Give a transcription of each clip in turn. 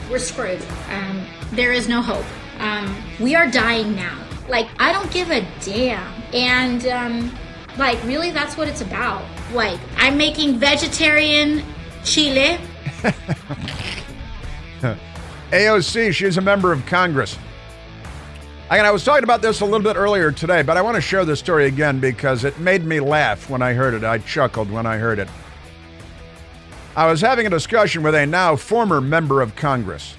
we're screwed. There is no hope. We are dying now. Like, I don't give a damn. And, like, really, that's what it's about. Like, I'm making vegetarian chile. AOC, she's a member of Congress. I was talking about this a little bit earlier today, but I want to share this story again because it made me laugh when I heard it. I chuckled when I heard it. I was having a discussion with a now former member of Congress.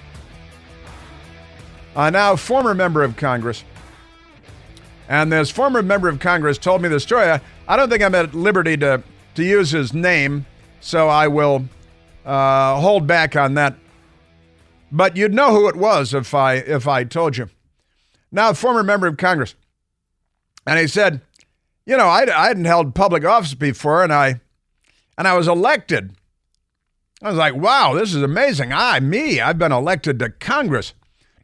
And this former member of Congress told me the story. I don't think I'm at liberty to use his name, so I will hold back on that. But you'd know who it was if I told you. Now, a former member of Congress. And he said, you know, I hadn't held public office before, and I was elected. I was like, wow, this is amazing. I've been elected to Congress.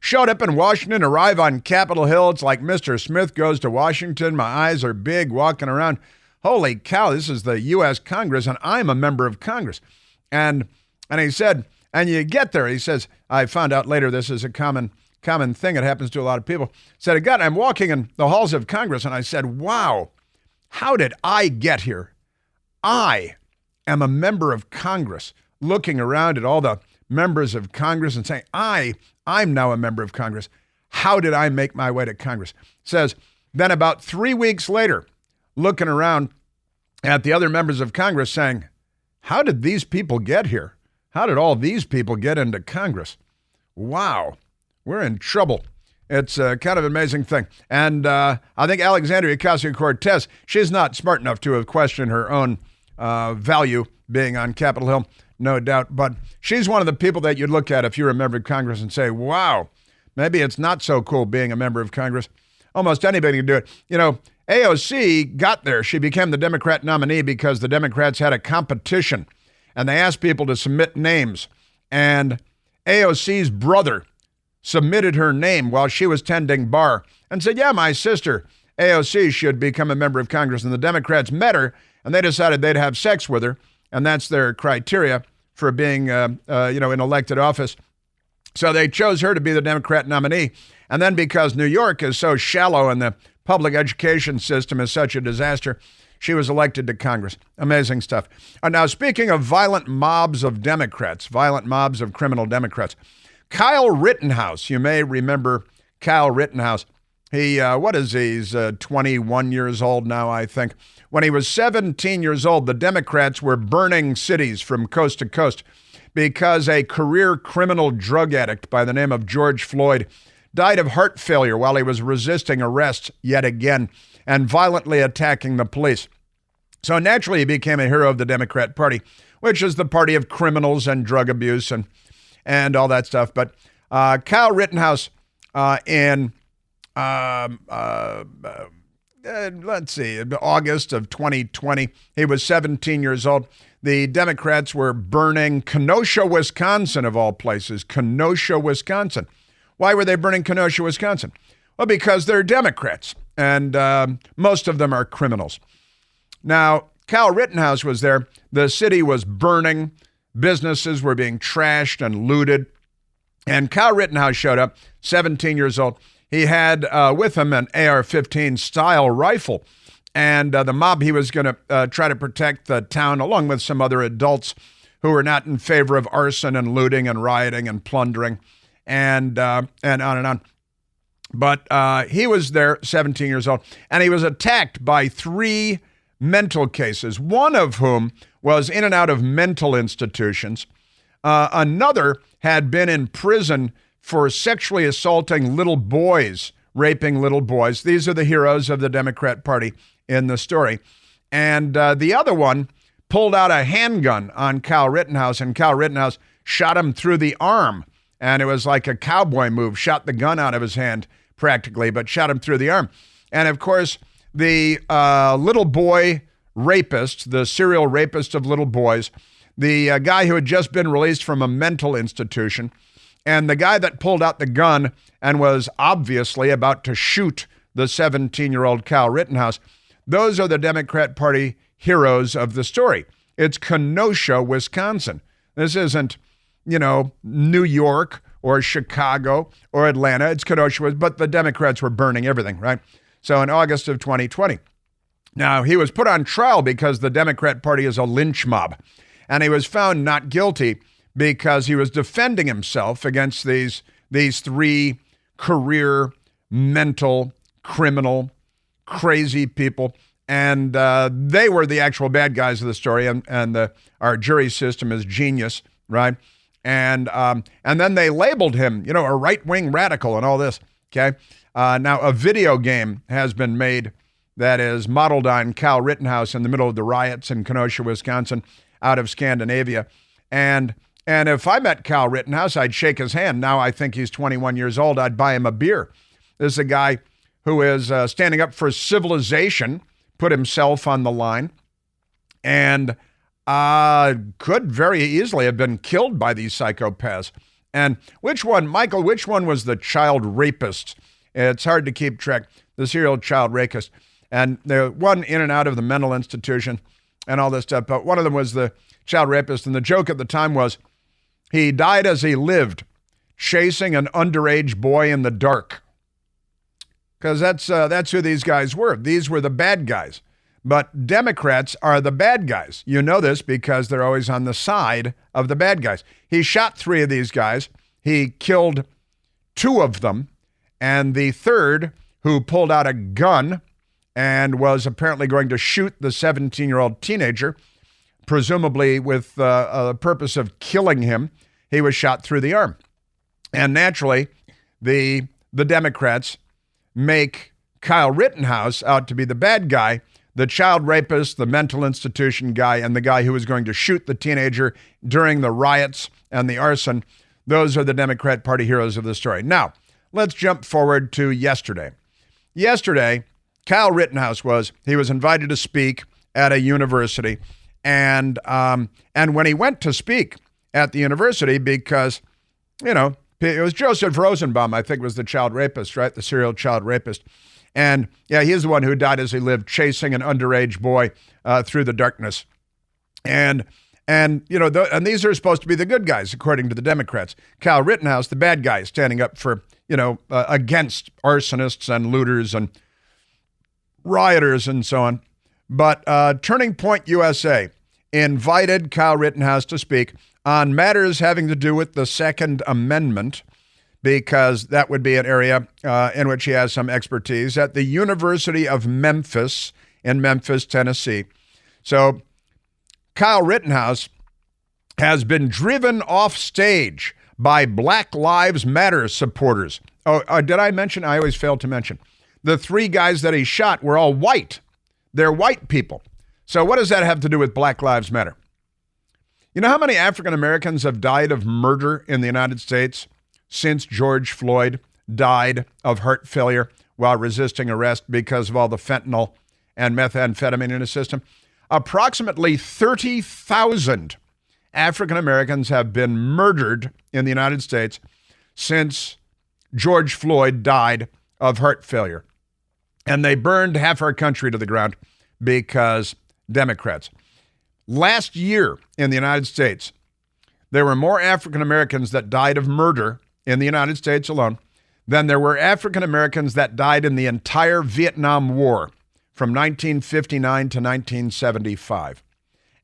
Showed up in Washington, arrive on Capitol Hill. It's like Mr. Smith goes to Washington. My eyes are big, walking around. Holy cow, this is the U.S. Congress, and I'm a member of Congress. And he said, and you get there, he says, I found out later this is a common thing. It happens to a lot of people. Said, I'm walking in the halls of Congress, and I said, wow, how did I get here? I am a member of Congress, looking around at all the members of Congress and saying, I'm now a member of Congress. How did I make my way to Congress? Says, then about 3 weeks later, looking around at the other members of Congress saying, how did these people get here? How did all these people get into Congress? Wow, we're in trouble. It's a kind of amazing thing. And I think Alexandria Ocasio-Cortez, she's not smart enough to have questioned her own value being on Capitol Hill, no doubt. But she's one of the people that you'd look at if you're a member of Congress and say, wow, maybe it's not so cool being a member of Congress. Almost anybody can do it. You know, AOC got there. She became the Democrat nominee because the Democrats had a competition, and they asked people to submit names. And AOC's brother submitted her name while she was tending bar and said, yeah, my sister, AOC, should become a member of Congress. And the Democrats met her, and they decided they'd have sex with her. And that's their criteria for being, in elected office. So they chose her to be the Democrat nominee. And then because New York is so shallow and the public education system is such a disaster, she was elected to Congress. Amazing stuff. Now, speaking of violent mobs of Democrats, violent mobs of criminal Democrats, Kyle Rittenhouse, you may remember Kyle Rittenhouse. He's 21 years old now, I think. When he was 17 years old, the Democrats were burning cities from coast to coast because a career criminal drug addict by the name of George Floyd died of heart failure while he was resisting arrest yet again and violently attacking the police. So naturally, he became a hero of the Democrat Party, which is the party of criminals and drug abuse and all that stuff. But Kyle Rittenhouse in August of 2020, he was 17 years old. The Democrats were burning Kenosha, Wisconsin, of all places. Kenosha, Wisconsin. Why were they burning Kenosha, Wisconsin? Well, because they're Democrats, and most of them are criminals. Now, Kyle Rittenhouse was there. The city was burning. Businesses were being trashed and looted. And Kyle Rittenhouse showed up, 17 years old. He had with him an AR-15 style rifle. And the mob, he was going to try to protect the town along with some other adults who were not in favor of arson and looting and rioting and plundering and on and on. But he was there, 17 years old, and he was attacked by 3 mental cases, one of whom was in and out of mental institutions. Another had been in prison for sexually assaulting little boys, raping little boys. These are the heroes of the Democrat Party in the story. And the other one pulled out a handgun on Kyle Rittenhouse, and Kyle Rittenhouse shot him through the arm. And it was like a cowboy move, shot the gun out of his hand practically, but shot him through the arm. And of course, the little boy rapist, the serial rapist of little boys, the guy who had just been released from a mental institution, and the guy that pulled out the gun and was obviously about to shoot the 17-year-old Kyle Rittenhouse, those are the Democrat Party heroes of the story. It's Kenosha, Wisconsin. This isn't, New York or Chicago or Atlanta. It's Kenosha, but the Democrats were burning everything, right? So in August of 2020. Now, he was put on trial because the Democrat Party is a lynch mob. And he was found not guilty because he was defending himself against these three career, mental, criminal, crazy people. And they were the actual bad guys of the story. And our jury system is genius, right? And then they labeled him, a right-wing radical and all this, okay? Now, a video game has been made that is modeled on Kyle Rittenhouse in the middle of the riots in Kenosha, Wisconsin, out of Scandinavia. And if I met Kyle Rittenhouse, I'd shake his hand. Now I think he's 21 years old. I'd buy him a beer. This is a guy who is standing up for civilization, put himself on the line, and could very easily have been killed by these psychopaths. And which one was the child rapist? It's hard to keep track. The serial child rapist. And the one in and out of the mental institution and all this stuff. But one of them was the child rapist. And the joke at the time was he died as he lived, chasing an underage boy in the dark. Because that's who these guys were. These were the bad guys. But Democrats are the bad guys. You know this because they're always on the side of the bad guys. He shot 3 of these guys. He killed 2 of them. And the third, who pulled out a gun and was apparently going to shoot the 17-year-old teenager, presumably with the purpose of killing him, he was shot through the arm. And naturally, the Democrats make Kyle Rittenhouse out to be the bad guy, the child rapist, the mental institution guy, and the guy who was going to shoot the teenager during the riots and the arson. Those are the Democrat Party heroes of the story. Now, let's jump forward to yesterday. Yesterday, Kyle Rittenhouse was invited to speak at a university. And when he went to speak at the university, because, it was Joseph Rosenbaum, I think was the child rapist, right? The serial child rapist. And yeah, he's the one who died as he lived, chasing an underage boy through the darkness. And these are supposed to be the good guys, according to the Democrats. Kyle Rittenhouse, the bad guy, standing up for, against arsonists and looters and rioters and so on. But Turning Point USA invited Kyle Rittenhouse to speak on matters having to do with the Second Amendment, because that would be an area in which he has some expertise, at the University of Memphis in Memphis, Tennessee. So Kyle Rittenhouse has been driven off stage by Black Lives Matter supporters. Did I mention? I always fail to mention. The 3 guys that he shot were all white. They're white people. So what does that have to do with Black Lives Matter? You know how many African Americans have died of murder in the United States since George Floyd died of heart failure while resisting arrest because of all the fentanyl and methamphetamine in his system? Approximately 30,000 African Americans have been murdered in the United States since George Floyd died of heart failure. And they burned half our country to the ground because Democrats. Last year in the United States, there were more African Americans that died of murder in the United States alone than there were African Americans that died in the entire Vietnam War from 1959 to 1975.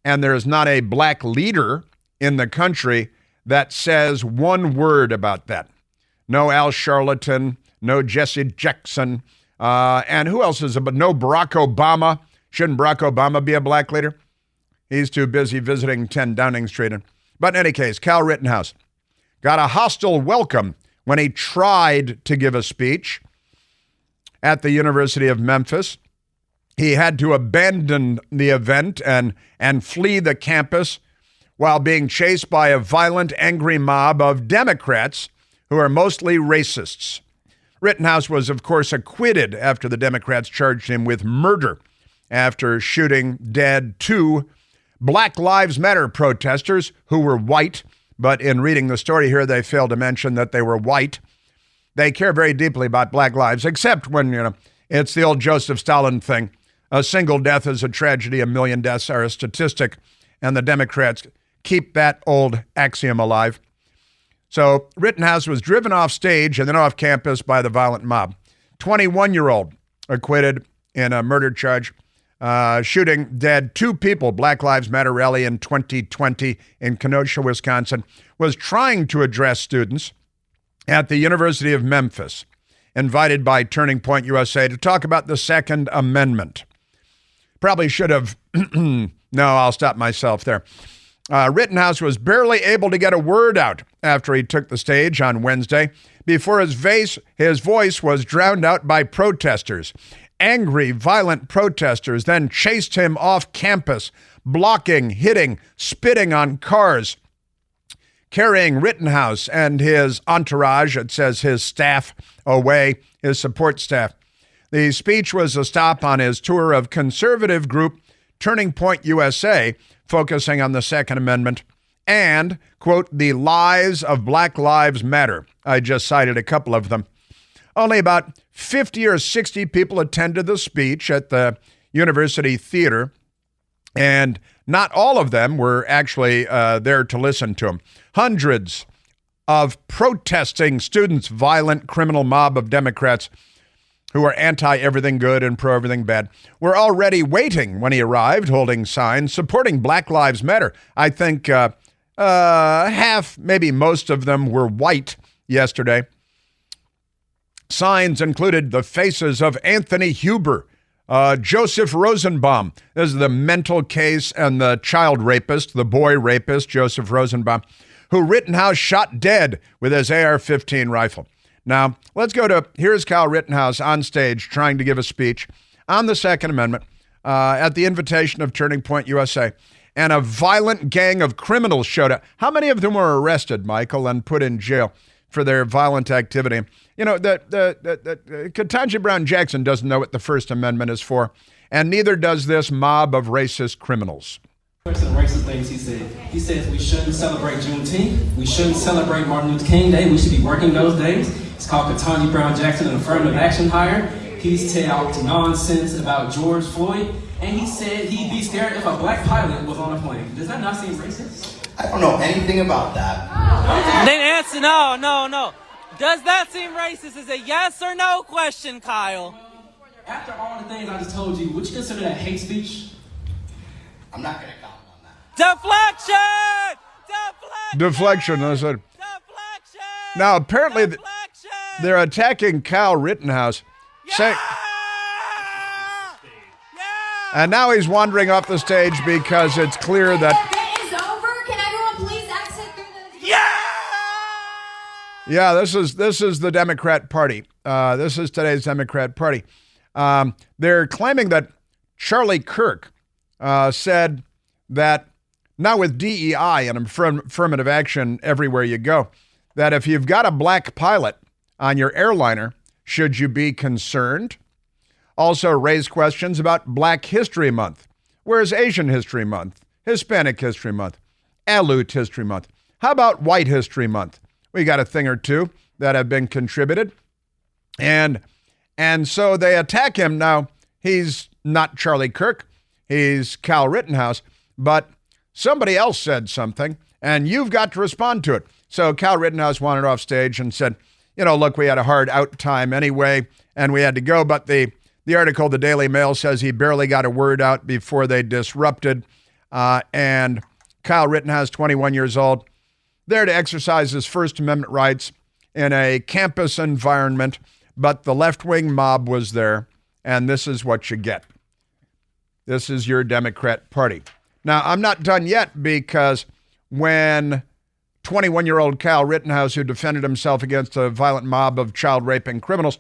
And there is not a black leader in the country that says one word about that. No Al Sharpton, no Jesse Jackson, and who else is it? But no Barack Obama. Shouldn't Barack Obama be a black leader? He's too busy visiting 10 Downing Street. But in any case, Kyle Rittenhouse got a hostile welcome when he tried to give a speech at the University of Memphis. He had to abandon the event and flee the campus while being chased by a violent, angry mob of Democrats who are mostly racists. Rittenhouse was, of course, acquitted after the Democrats charged him with murder after shooting dead 2 Black Lives Matter protesters who were white. But in reading the story here, they failed to mention that they were white. They care very deeply about black lives, except when, it's the old Joseph Stalin thing. A single death is a tragedy. 1 million deaths are a statistic. And the Democrats keep that old axiom alive. So Rittenhouse was driven off stage and then off campus by the violent mob. 21-year-old acquitted in a murder charge, shooting dead 2 people. Black Lives Matter rally in 2020 in Kenosha, Wisconsin, was trying to address students at the University of Memphis, invited by Turning Point USA to talk about the Second Amendment. Probably should have, no, I'll stop myself there. Rittenhouse was barely able to get a word out after he took the stage on Wednesday before his voice was drowned out by protesters. Angry, violent protesters then chased him off campus, blocking, hitting, spitting on cars, carrying Rittenhouse and his entourage, it says his staff, away, his support staff. The speech was a stop on his tour of conservative group Turning Point USA, focusing on the Second Amendment and, quote, the lies of Black Lives Matter. I just cited a couple of them. Only about 50 or 60 people attended the speech at the University Theater, and not all of them were actually there to listen to him. Hundreds of protesting students, violent criminal mob of Democrats who are anti-everything good and pro-everything bad, were already waiting when he arrived, holding signs supporting Black Lives Matter. I think half, maybe most of them were white yesterday. Signs included the faces of Anthony Huber, Joseph Rosenbaum. This is the mental case and the child rapist, the boy rapist, Joseph Rosenbaum, who Rittenhouse shot dead with his AR-15 rifle. Now, let's go to, here's Kyle Rittenhouse on stage trying to give a speech on the Second Amendment at the invitation of Turning Point USA. And a violent gang of criminals showed up. How many of them were arrested, Michael, and put in jail for their violent activity? You know, Ketanji Brown Jackson doesn't know what the First Amendment is for, and neither does this mob of racist criminals. Some racist things he said. He says we shouldn't celebrate Juneteenth. We shouldn't celebrate Martin Luther King Day. We should be working those days. It's called Ketanji Brown Jackson, an affirmative action hire. He's told nonsense about George Floyd, and he said he'd be scared if a black pilot was on a plane. Does that not seem racist? I don't know anything about that. Then answer no. Does that seem racist? Is a yes or no question, Kyle. After all the things I just told you, would you consider that hate speech? I'm not going to comment on that. Deflection, I said. Now, apparently, they're attacking Kyle Rittenhouse. And now he's wandering off the stage because it's clear that... is over. Can everyone please exit through the... Yeah, this is the Democrat Party. This is today's Democrat Party. They're claiming that Charlie Kirk said that now with DEI and affirmative action everywhere you go, that if you've got a black pilot on your airliner, should you be concerned? Also raised questions about Black History Month. Where's Asian History Month, Hispanic History Month, Aleut History Month? How about White History Month? We got a thing or two that have been contributed. And so they attack him. Now, he's not Charlie Kirk. He's Kyle Rittenhouse. But somebody else said something, and you've got to respond to it. So Kyle Rittenhouse wandered off stage and said, you know, look, we had a hard out time anyway, and we had to go. But the article, the Daily Mail, says he barely got a word out before they disrupted. And Kyle Rittenhouse, 21 years old, there to exercise his First Amendment rights in a campus environment. But the left-wing mob was there, and this is what you get. This is your Democrat Party. Now, I'm not done yet, because when 21-year-old Kyle Rittenhouse, who defended himself against a violent mob of child-raping criminals,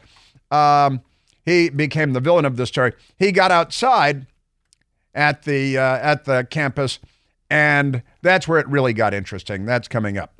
he became the villain of this story. He got outside at the campus, and that's where it really got interesting. That's coming up.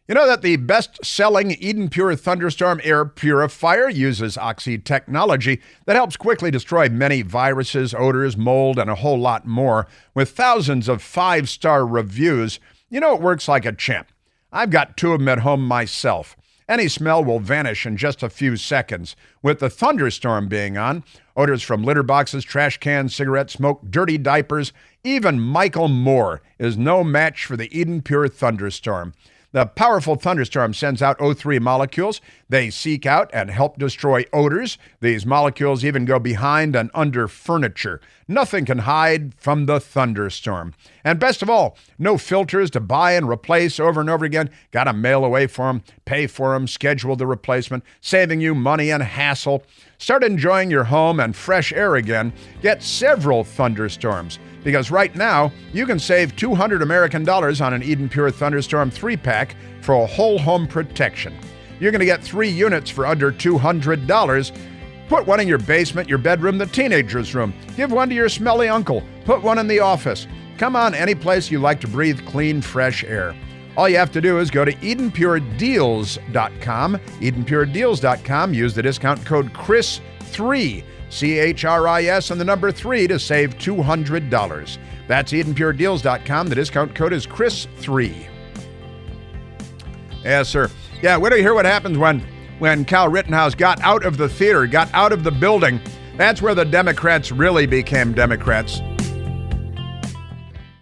You know that the best-selling Eden Pure Thunderstorm air purifier uses Oxy technology that helps quickly destroy many viruses, odors, mold, and a whole lot more. With thousands of 5-star reviews, you know it works like a champ. I've got 2 of them at home myself. Any smell will vanish in just a few seconds. With the thunderstorm being on, odors from litter boxes, trash cans, cigarette smoke, dirty diapers, even Michael Moore is no match for the Eden Pure Thunderstorm. The powerful thunderstorm sends out O3 molecules. They seek out and help destroy odors. These molecules even go behind and under furniture. Nothing can hide from the thunderstorm. And best of all, no filters to buy and replace over and over again. Got to mail away for them, pay for them, schedule the replacement, saving you money and hassle. Start enjoying your home and fresh air again. Get several thunderstorms. Because right now, you can save $200 American on an Eden Pure Thunderstorm 3-pack for a whole home protection. You're going to get 3 units for under $200. Put one in your basement, your bedroom, the teenager's room. Give one to your smelly uncle. Put one in the office. Come on, any place you like to breathe clean, fresh air. All you have to do is go to EdenPureDeals.com. EdenPureDeals.com. Use the discount code CHRIS3. CHRIS and the number 3 to save $200. That's EdenPureDeals.com. The discount code is CHRIS3. Yes, sir. Yeah, wait till you hear what happens when Kyle Rittenhouse got out of the theater, got out of the building. That's where the Democrats really became Democrats.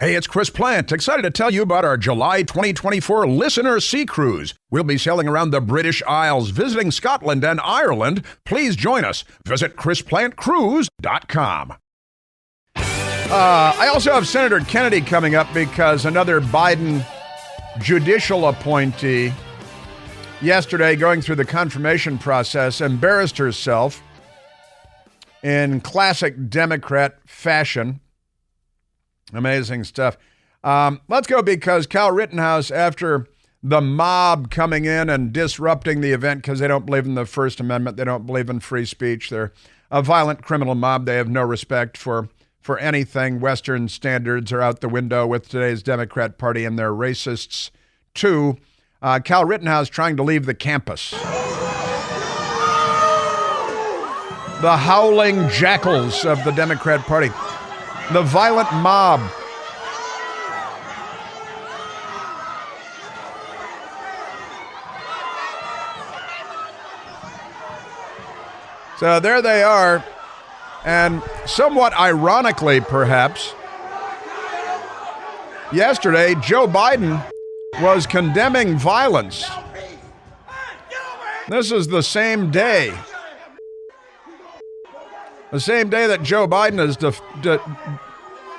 Hey, it's Chris Plant, excited to tell you about our July 2024 Listener Sea Cruise. We'll be sailing around the British Isles, visiting Scotland and Ireland. Please join us. Visit ChrisPlantCruise.com. I also have Senator Kennedy coming up because another Biden judicial appointee yesterday, going through the confirmation process, embarrassed herself in classic Democrat fashion. Amazing stuff. Let's go because Kyle Rittenhouse, after the mob coming in and disrupting the event because they don't believe in the First Amendment, they don't believe in free speech, they're a violent criminal mob, they have no respect for anything. Western standards are out the window with today's Democrat Party, and they're racists too. Kyle Rittenhouse trying to leave the campus. The howling jackals of the Democrat Party. The violent mob. So there they are, and somewhat ironically, perhaps, yesterday, Joe Biden was condemning violence. This is the same day. The same day that Joe Biden is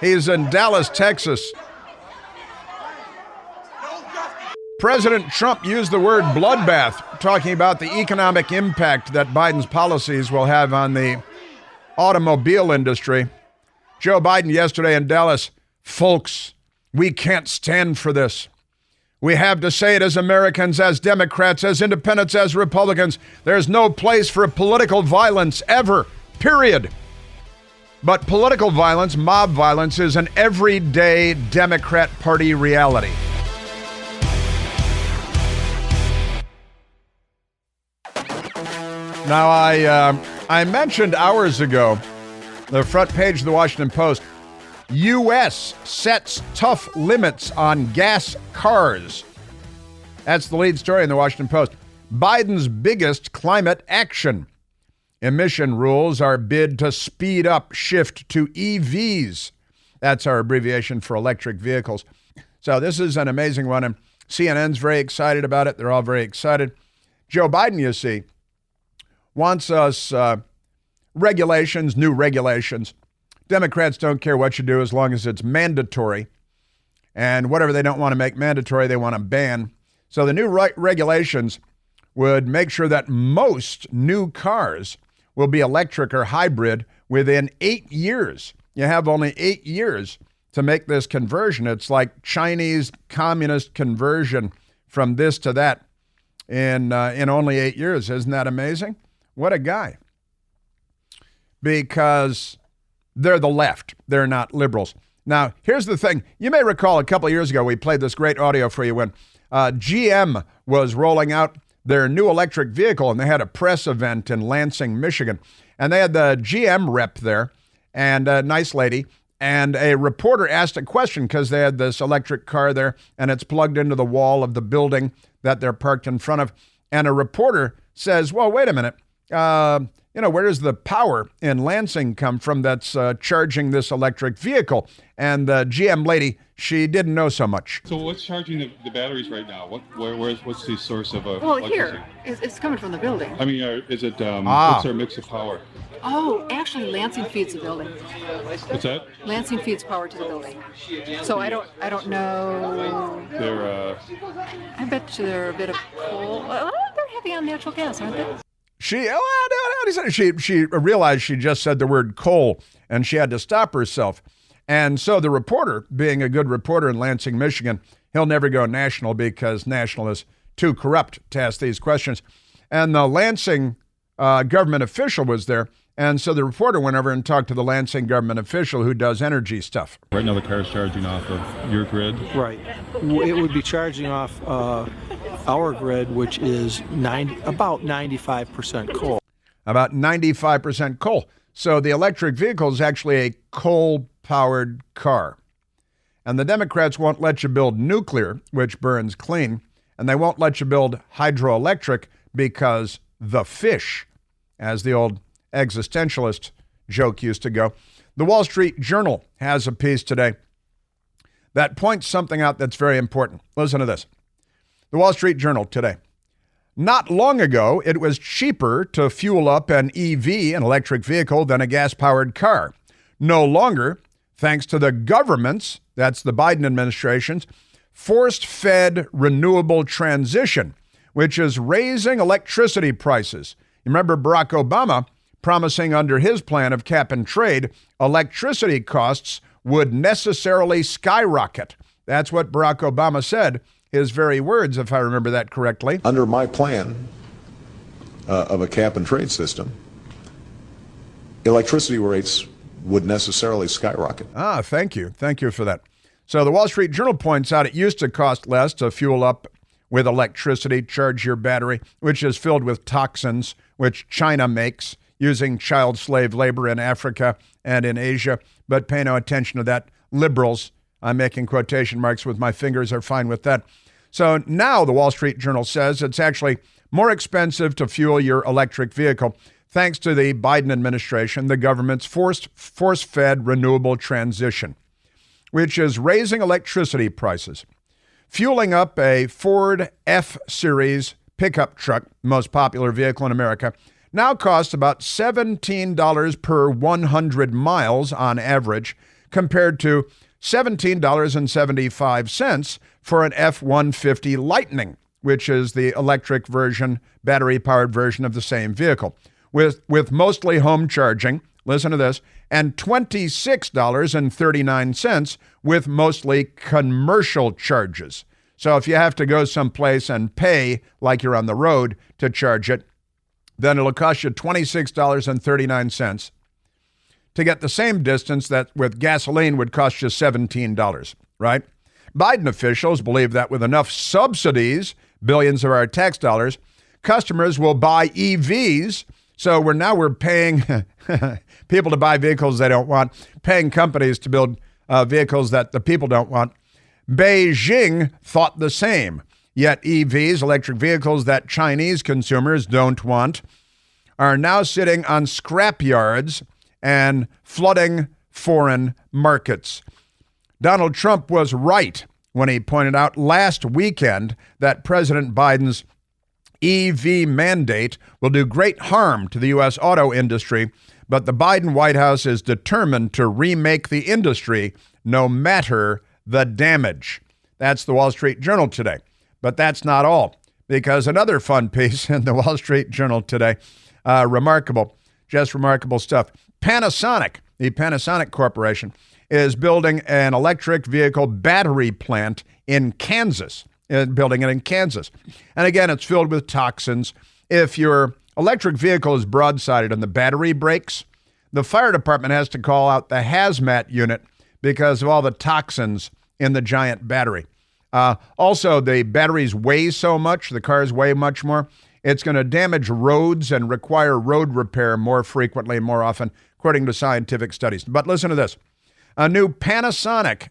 he's in Dallas, Texas. President Trump used the word bloodbath, talking about the economic impact that Biden's policies will have on the automobile industry. Joe Biden yesterday in Dallas, folks, we can't stand for this. We have to say it as Americans, as Democrats, as independents, as Republicans. There's no place for political violence ever. Period. But political violence, mob violence, is an everyday Democrat Party reality. Now, I mentioned hours ago, the front page of the Washington Post, U.S. sets tough limits on gas cars. That's the lead story in the Washington Post. Biden's biggest climate action. Emission rules are bid to speed up shift to EVs. That's our abbreviation for electric vehicles. So this is an amazing one, and CNN's very excited about it. They're all very excited. Joe Biden, you see, wants us regulations, new regulations. Democrats don't care what you do as long as it's mandatory. And whatever they don't want to make mandatory, they want to ban. So the new regulations would make sure that most new cars will be electric or hybrid within 8 years. You have only 8 years to make this conversion. It's like Chinese communist conversion from this to that in only 8 years. Isn't that amazing? What a guy. Because they're the left. They're not liberals. Now, here's the thing. You may recall a couple of years ago, we played this great audio for you when GM was rolling out their new electric vehicle, and they had a press event in Lansing, Michigan. And they had the GM rep there, and a nice lady, and a reporter asked a question because they had this electric car there, and it's plugged into the wall of the building that they're parked in front of. And a reporter says, well, wait a minute. where does the power in Lansing come from that's charging this electric vehicle? And the GM lady, she didn't know so much. So what's charging the batteries right now? What's the source of Well, electricity? here, it's coming from the building. I mean, is it, what's our mix of power? Oh, actually, Lansing feeds the building. What's that? Lansing feeds power to the building. So I don't know. I bet you they're a bit of coal. Well, they're heavy on natural gas, aren't they? She realized she just said the word coal, and she had to stop herself. And so the reporter, being a good reporter in Lansing, Michigan, he'll never go national because national is too corrupt to ask these questions. And the Lansing government official was there. And so the reporter went over and talked to the Lansing government official who does energy stuff. Right now the car is charging off of your grid? Right. It would be charging off our grid, which is about 95% coal. About 95% coal. So the electric vehicle is actually a coal-powered car. And the Democrats won't let you build nuclear, which burns clean, and they won't let you build hydroelectric because the fish, as the old existentialist joke used to go. The Wall Street Journal has a piece today that points something out that's very important. Listen to this. The Wall Street Journal today. Not long ago, it was cheaper to fuel up an EV, an electric vehicle, than a gas-powered car. No longer, thanks to the government's, that's the Biden administration's, forced-fed renewable transition, which is raising electricity prices. You remember Barack Obama promising under his plan of cap and trade, electricity costs would necessarily skyrocket. That's what Barack Obama said, his very words, if I remember that correctly. Under my plan of a cap and trade system, electricity rates would necessarily skyrocket. Thank you. Thank you for that. So the Wall Street Journal points out it used to cost less to fuel up with electricity, charge your battery, which is filled with toxins, which China makes using child slave labor in Africa and in Asia. But pay no attention to that. Liberals, I'm making quotation marks with my fingers, are fine with that. So now the Wall Street Journal says it's actually more expensive to fuel your electric vehicle thanks to the Biden administration, the government's force-fed renewable transition, which is raising electricity prices. Fueling up a Ford F-Series pickup truck, most popular vehicle in America, now costs about $17 per 100 miles on average, compared to $17.75 for an F-150 Lightning, which is the electric version, battery-powered version of the same vehicle, with mostly home charging, listen to this, and $26.39 with mostly commercial charges. So if you have to go someplace and pay like you're on the road to charge it, then it'll cost you $26.39 to get the same distance that with gasoline would cost you $17, right? Biden officials believe that with enough subsidies, billions of our tax dollars, customers will buy EVs. So we're paying people to buy vehicles they don't want, paying companies to build vehicles that the people don't want. Beijing thought the same. Yet EVs, electric vehicles that Chinese consumers don't want, are now sitting on scrap yards and flooding foreign markets. Donald Trump was right when he pointed out last weekend that President Biden's EV mandate will do great harm to the U.S. auto industry, but the Biden White House is determined to remake the industry no matter the damage. That's the Wall Street Journal today. But that's not all, because another fun piece in the Wall Street Journal today, remarkable stuff. Panasonic, the Panasonic Corporation, is building an electric vehicle battery plant in Kansas, building it in Kansas. And again, it's filled with toxins. If your electric vehicle is broadsided and the battery breaks, the fire department has to call out the hazmat unit because of all the toxins in the giant battery. Also, the batteries weigh so much, the cars weigh much more, it's going to damage roads and require road repair more frequently and more often, according to scientific studies. But listen to this. A new Panasonic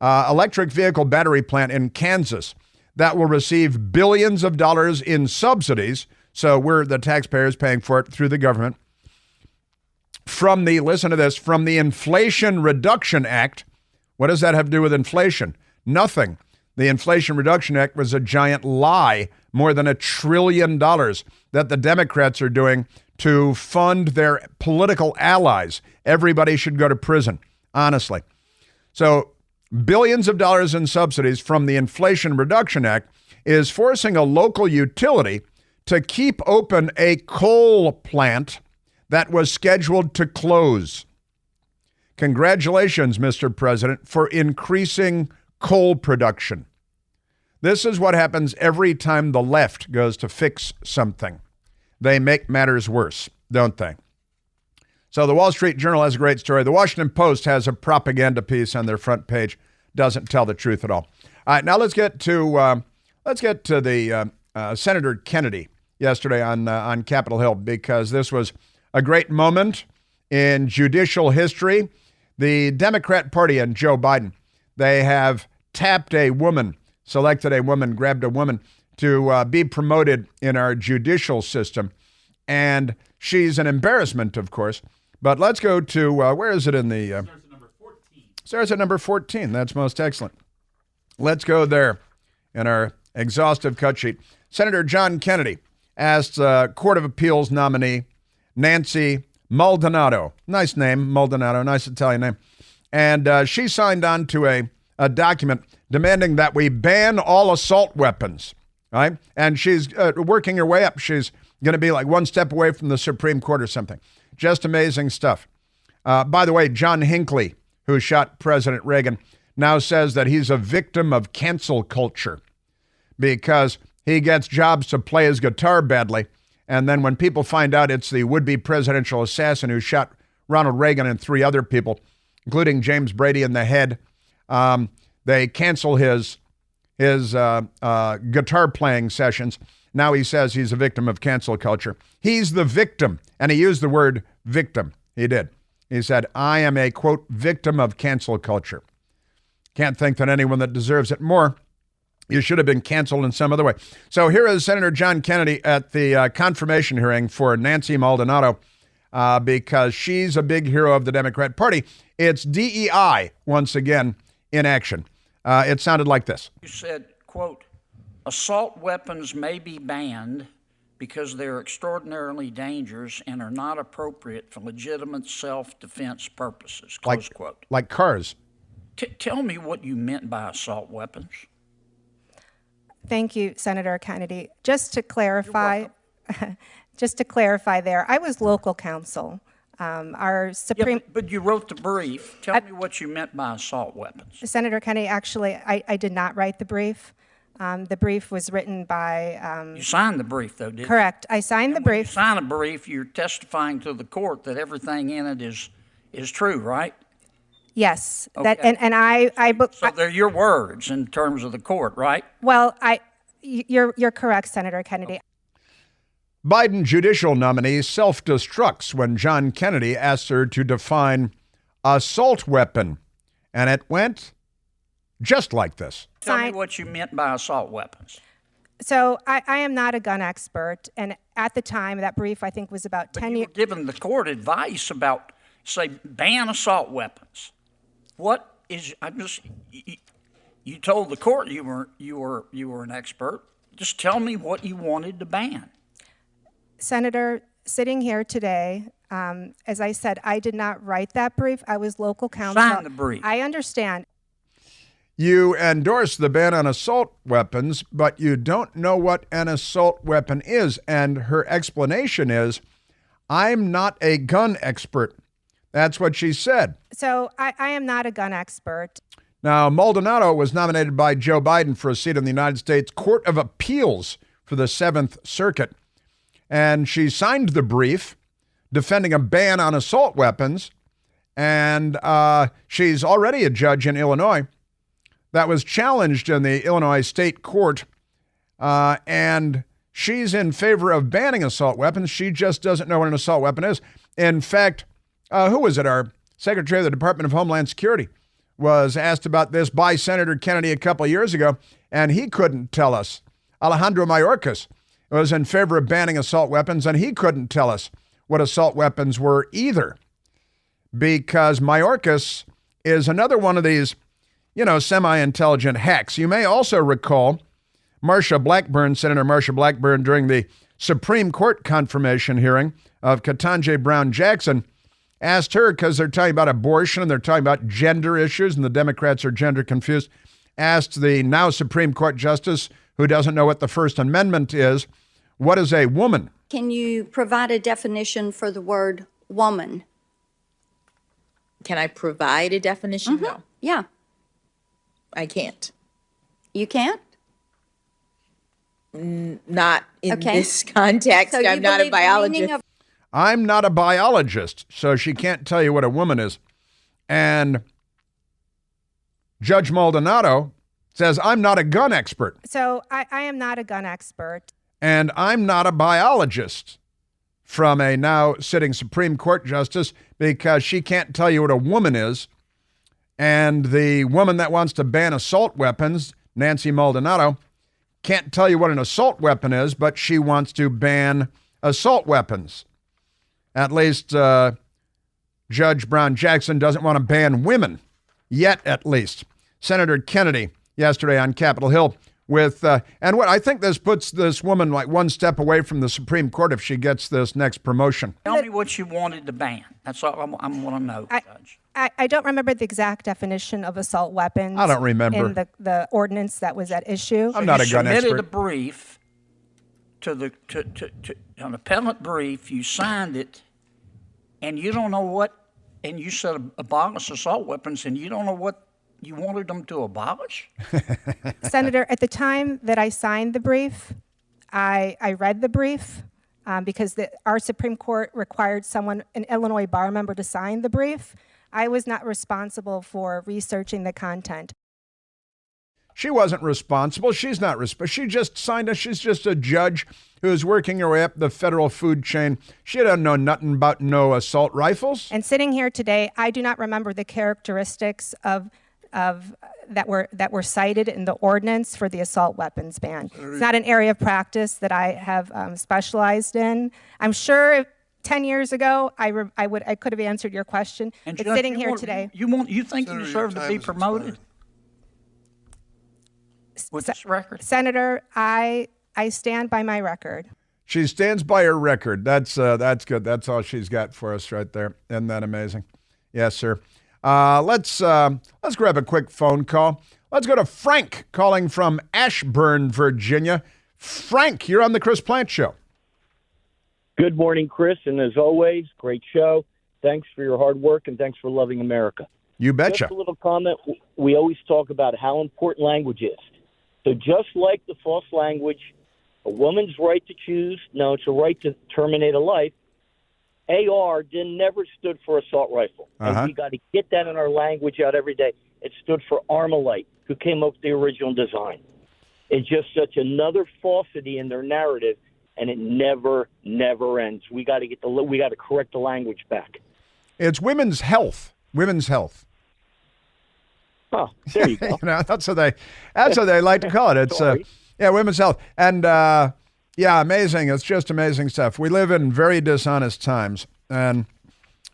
electric vehicle battery plant in Kansas that will receive billions of dollars in subsidies, so we're the taxpayers paying for it through the government, listen to this, from the Inflation Reduction Act. What does that have to do with inflation? Nothing. The Inflation Reduction Act was a giant lie, more than $1 trillion that the Democrats are doing to fund their political allies. Everybody should go to prison, honestly. So billions of dollars in subsidies from the Inflation Reduction Act is forcing a local utility to keep open a coal plant that was scheduled to close. Congratulations, Mr. President, for increasing coal production. This is what happens every time the left goes to fix something. They make matters worse, don't they? So the Wall Street Journal has a great story. The Washington Post has a propaganda piece on their front page. Doesn't tell the truth at all. All right, now let's get to the Senator Kennedy yesterday on Capitol Hill, because this was a great moment in judicial history. The Democrat Party and Joe Biden, they have tapped a woman, selected a woman, grabbed a woman to be promoted in our judicial system. And she's an embarrassment, of course. But let's go to, where is it in the... starts at number 14. Starts at number 14. That's most excellent. Let's go there in our exhaustive cut sheet. Senator John Kennedy asked Court of Appeals nominee Nancy Maldonado. Nice name, Maldonado, nice Italian name. And she signed on to a document demanding that we ban all assault weapons, right? And she's working her way up. She's going to be like one step away from the Supreme Court or something. Just amazing stuff. By the way, John Hinckley, who shot President Reagan, now says that he's a victim of cancel culture because he gets jobs to play his guitar badly. And then when people find out it's the would-be presidential assassin who shot Ronald Reagan and 3 other people, including James Brady in the head, they cancel his guitar playing sessions. Now he says he's a victim of cancel culture. He's the victim. And he used the word victim. He did. He said, I am a, quote, victim of cancel culture. Can't think that anyone that deserves it more. You should have been canceled in some other way. So here is Senator John Kennedy at the confirmation hearing for Nancy Maldonado because she's a big hero of the Democrat Party. It's DEI, once again, in action. It sounded like this. You said, quote, assault weapons may be banned because they're extraordinarily dangerous and are not appropriate for legitimate self-defense purposes, close quote. Like cars. Tell me what you meant by assault weapons. Thank you, Senator Kennedy. Just to clarify there, I was local counsel. Our Supreme... Yeah, but you wrote the brief. Tell me what you meant by assault weapons. Senator Kennedy, actually, I did not write the brief. The brief was written by... You signed the brief, though, didn't you? Correct. I signed the brief. When you sign a brief, you're testifying to the court that everything in it is true, right? Yes. Okay. So they're your words in terms of the court, right? Well, you're correct, Senator Kennedy. Biden judicial nominee self-destructs when John Kennedy asks her to define assault weapon. And it went just like this. Tell me what you meant by assault weapons. So I am not a gun expert. And at the time, that brief, I think, was about 10 years. You were giving the court advice about, say, ban assault weapons. What is, you told the court you were an expert. Just tell me what you wanted to ban. Senator, sitting here today, as I said, I did not write that brief. I was local counsel. Sign the brief. I understand. You endorse the ban on assault weapons, but you don't know what an assault weapon is. And her explanation is, I'm not a gun expert. That's what she said. So I am not a gun expert. Now, Maldonado was nominated by Joe Biden for a seat in the United States Court of Appeals for the 7th Circuit. And she signed the brief defending a ban on assault weapons. And she's already a judge in Illinois that was challenged in the Illinois State Court. And she's in favor of banning assault weapons. She just doesn't know what an assault weapon is. In fact, who was it? Our Secretary of the Department of Homeland Security was asked about this by Senator Kennedy a couple of years ago, and he couldn't tell us. Alejandro Mayorkas was in favor of banning assault weapons, and he couldn't tell us what assault weapons were either. because Mayorkas is another one of these, semi-intelligent hacks. You may also recall Senator Marsha Blackburn, during the Supreme Court confirmation hearing of Ketanji Brown Jackson, asked her, because they're talking about abortion and they're talking about gender issues, and the Democrats are gender confused, asked the now Supreme Court justice, who doesn't know what the First Amendment is, what is a woman? Can you provide a definition for the word woman? Can I provide a definition? Mm-hmm. No. Yeah. I can't. You can't? Not in this context. So I'm not a biologist. I'm not a biologist, so she can't tell you what a woman is. And Judge Maldonado says, I'm not a gun expert. So I am not a gun expert. And I'm not a biologist, from a now sitting Supreme Court justice, because she can't tell you what a woman is. And the woman that wants to ban assault weapons, Nancy Maldonado, can't tell you what an assault weapon is, but she wants to ban assault weapons. At least Judge Brown Jackson doesn't want to ban women, yet at least. Senator Kennedy yesterday on Capitol Hill with, and what I think this puts this woman like one step away from the Supreme Court if she gets this next promotion. Tell me what you wanted to ban. That's all I want to know, Judge. I don't remember the exact definition of assault weapons. I don't remember. In the ordinance that was at issue. I'm not a gun expert. You submitted a brief to an appellate brief. You signed it, and you don't know what, and you said abolish assault weapons, and you don't know what you wanted them to abolish? Senator, at the time that I signed the brief, I read the brief because our Supreme Court required an Illinois bar member to sign the brief. I was not responsible for researching the content. She wasn't responsible. She's not responsible. She just signed it. She's just a judge who's working her way up the federal food chain. She doesn't know nothing about no assault rifles. And sitting here today, I do not remember the characteristics of that were cited in the ordinance for the assault weapons ban. It's not an area of practice that I have specialized in. I'm sure 10 years ago I could have answered your question. And but sitting here today, you think you deserve to be promoted with this record? Senator, I stand by my record. She stands by her record. That's good. That's all she's got for us right there. Isn't that amazing? Yes, sir. Let's grab a quick phone call. Let's go to Frank calling from Ashburn, Virginia. Frank, you're on the Chris Plant Show. Good morning, Chris, and as always, great show. Thanks for your hard work, and thanks for loving America. You betcha. Just a little comment. We always talk about how important language is. So just like the false language, a woman's right to choose, no, it's a right to terminate a life. AR never stood for assault rifle. And we got to get that in our language out every day. It stood for Armalite, who came up with the original design. It's just such another falsity in their narrative, and it never ends. We got to correct the language back. It's women's health. Women's health. Oh, there you go. That's what they like to call it. It's women's health. And amazing. It's just amazing stuff. We live in very dishonest times, and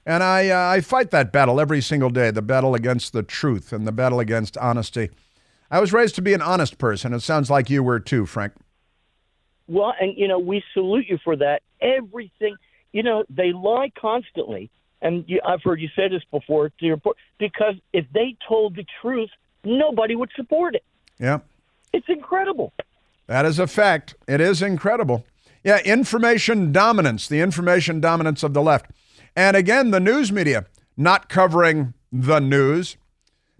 I fight that battle every single day, the battle against the truth and the battle against honesty. I was raised to be an honest person. It sounds like you were too, Frank. Well, and, we salute you for that. Everything, they lie constantly. And I've heard you say this before to your point, because if they told the truth, nobody would support it. Yeah. It's incredible. That is a fact. It is incredible. Yeah, information dominance, the information dominance of the left. And again, the news media not covering the news.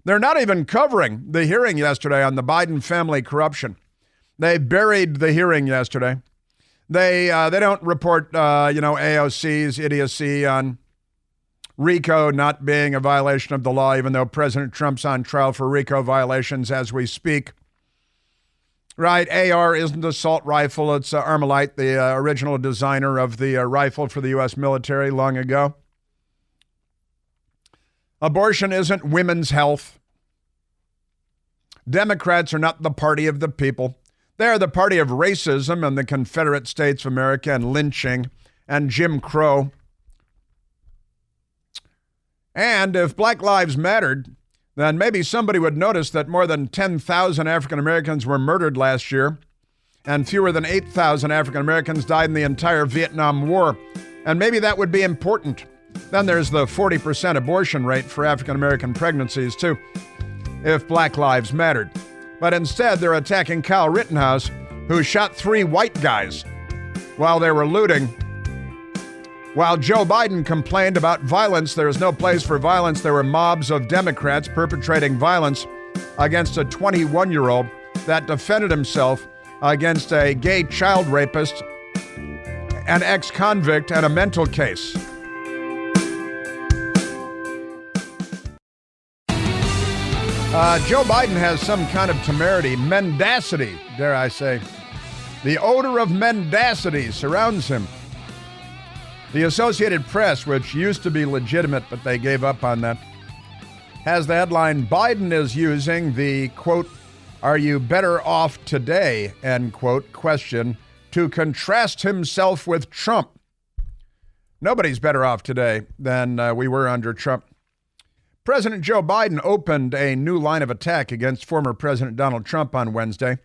They're not even covering the hearing yesterday on the Biden family corruption. They buried the hearing yesterday. They don't report, AOC's idiocy on RICO not being a violation of the law, even though President Trump's on trial for RICO violations as we speak. Right, AR isn't an assault rifle. It's Armalite, the original designer of the rifle for the U.S. military long ago. Abortion isn't women's health. Democrats are not the party of the people. They are the party of racism and the Confederate States of America and lynching and Jim Crow. And if Black Lives mattered, then maybe somebody would notice that more than 10,000 African Americans were murdered last year, and fewer than 8,000 African Americans died in the entire Vietnam War. And maybe that would be important. Then there's the 40% abortion rate for African American pregnancies, too, if Black Lives mattered. But instead, they're attacking Kyle Rittenhouse, who shot 3 white guys while they were looting. While Joe Biden complained about violence, there is no place for violence. There were mobs of Democrats perpetrating violence against a 21-year-old that defended himself against a gay child rapist, an ex-convict, and a mental case. Joe Biden has some kind of temerity, mendacity, dare I say. The odor of mendacity surrounds him. The Associated Press, which used to be legitimate, but they gave up on that, has the headline, Biden is using the, quote, "Are you better off today?" end quote, question to contrast himself with Trump. Nobody's better off today than we were under Trump. President Joe Biden opened a new line of attack against former President Donald Trump on Wednesday,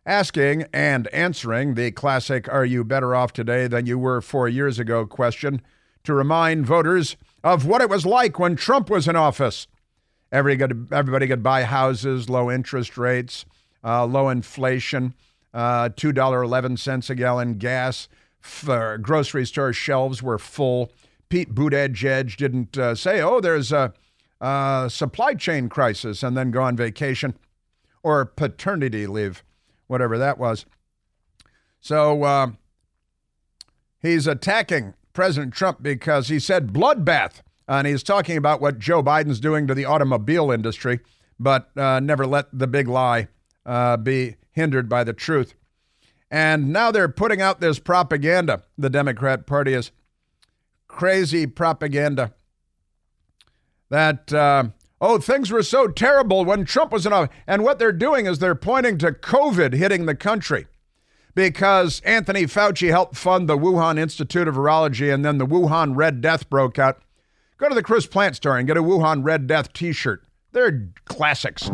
asking and answering the classic, "Are you better off today than you were 4 years ago?" question to remind voters of what it was like when Trump was in office. Everybody could buy houses, low interest rates, low inflation, $2.11 a gallon gas, grocery store shelves were full. Pete Buttigieg didn't say, oh, there's a supply chain crisis, and then go on vacation or paternity leave, whatever that was. So he's attacking President Trump because he said bloodbath, and he's talking about what Joe Biden's doing to the automobile industry, but never let the big lie be hindered by the truth. And now they're putting out this propaganda. The Democrat Party is crazy propaganda that, things were so terrible when Trump was in office. And what they're doing is they're pointing to COVID hitting the country because Anthony Fauci helped fund the Wuhan Institute of Virology, and then the Wuhan Red Death broke out. Go to the Chris Plant store and get a Wuhan Red Death t-shirt. They're classics.